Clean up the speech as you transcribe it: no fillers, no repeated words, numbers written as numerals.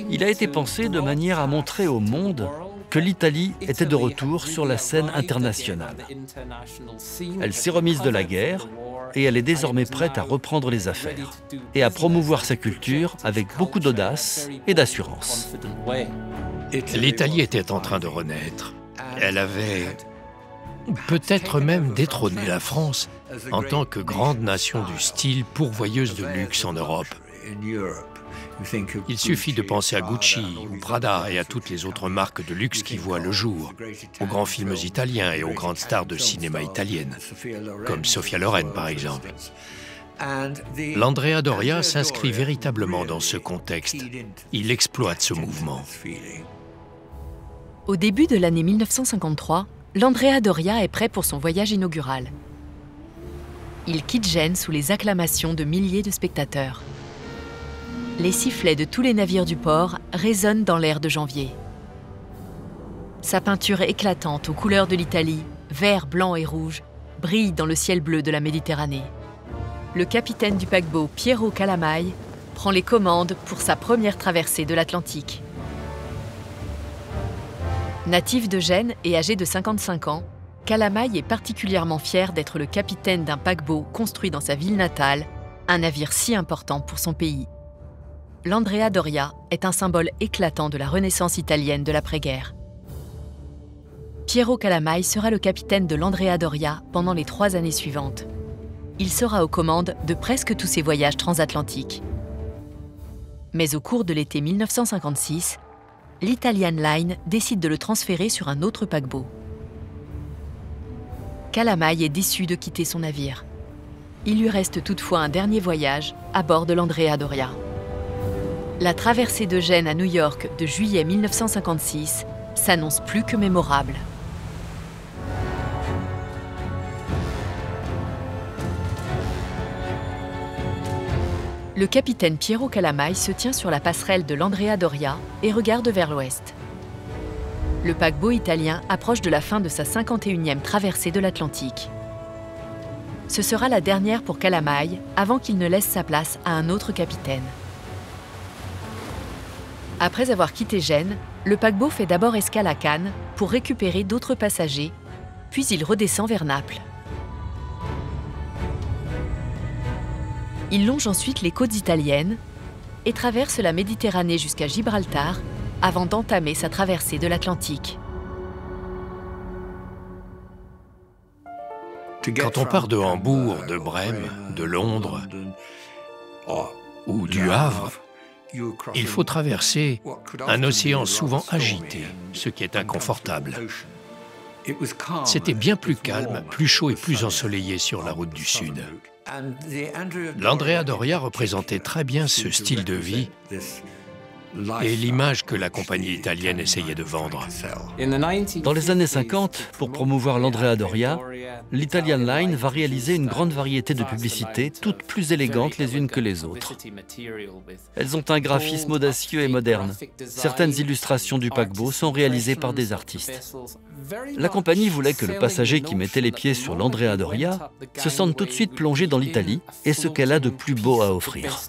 Il a été pensé de manière à montrer au monde que l'Italie était de retour sur la scène internationale. Elle s'est remise de la guerre et elle est désormais prête à reprendre les affaires et à promouvoir sa culture avec beaucoup d'audace et d'assurance. L'Italie était en train de renaître. Elle avait peut-être même détrôné la France en tant que grande nation du style pourvoyeuse de luxe en Europe. Il suffit de penser à Gucci ou Prada et à toutes les autres marques de luxe qui voient le jour, aux grands films italiens et aux grandes stars de cinéma italiennes, comme Sofia Loren par exemple. L'Andrea Doria s'inscrit véritablement dans ce contexte. Il exploite ce mouvement. Au début de l'année 1953, l'Andrea Doria est prêt pour son voyage inaugural. Il quitte Gênes sous les acclamations de milliers de spectateurs. Les sifflets de tous les navires du port résonnent dans l'air de janvier. Sa peinture éclatante aux couleurs de l'Italie, vert, blanc et rouge, brille dans le ciel bleu de la Méditerranée. Le capitaine du paquebot Piero Calamai prend les commandes pour sa première traversée de l'Atlantique. Natif de Gênes et âgé de 55 ans, Calamai est particulièrement fier d'être le capitaine d'un paquebot construit dans sa ville natale, un navire si important pour son pays. L'Andrea Doria est un symbole éclatant de la Renaissance italienne de l'après-guerre. Piero Calamai sera le capitaine de l'Andrea Doria pendant les 3 années suivantes. Il sera aux commandes de presque tous ses voyages transatlantiques. Mais au cours de l'été 1956, l'Italian Line décide de le transférer sur un autre paquebot. Calamai est déçu de quitter son navire. Il lui reste toutefois un dernier voyage à bord de l'Andrea Doria. La traversée de Gênes à New York de juillet 1956 s'annonce plus que mémorable. Le capitaine Piero Calamai se tient sur la passerelle de l'Andrea Doria et regarde vers l'ouest. Le paquebot italien approche de la fin de sa 51e traversée de l'Atlantique. Ce sera la dernière pour Calamai avant qu'il ne laisse sa place à un autre capitaine. Après avoir quitté Gênes, le paquebot fait d'abord escale à Cannes pour récupérer d'autres passagers, puis il redescend vers Naples. Il longe ensuite les côtes italiennes et traverse la Méditerranée jusqu'à Gibraltar avant d'entamer sa traversée de l'Atlantique. Quand on part de Hambourg, de Brême, de Londres ou du Havre, il faut traverser un océan souvent agité, ce qui est inconfortable. C'était bien plus calme, plus chaud et plus ensoleillé sur la route du Sud. L'Andrea Doria représentait très bien ce style de vie et l'image que la compagnie italienne essayait de vendre. Dans les années 50, pour promouvoir l'Andrea Doria, l'Italian Line va réaliser une grande variété de publicités, toutes plus élégantes les unes que les autres. Elles ont un graphisme audacieux et moderne. Certaines illustrations du paquebot sont réalisées par des artistes. La compagnie voulait que le passager qui mettait les pieds sur l'Andrea Doria se sente tout de suite plongé dans l'Italie et ce qu'elle a de plus beau à offrir.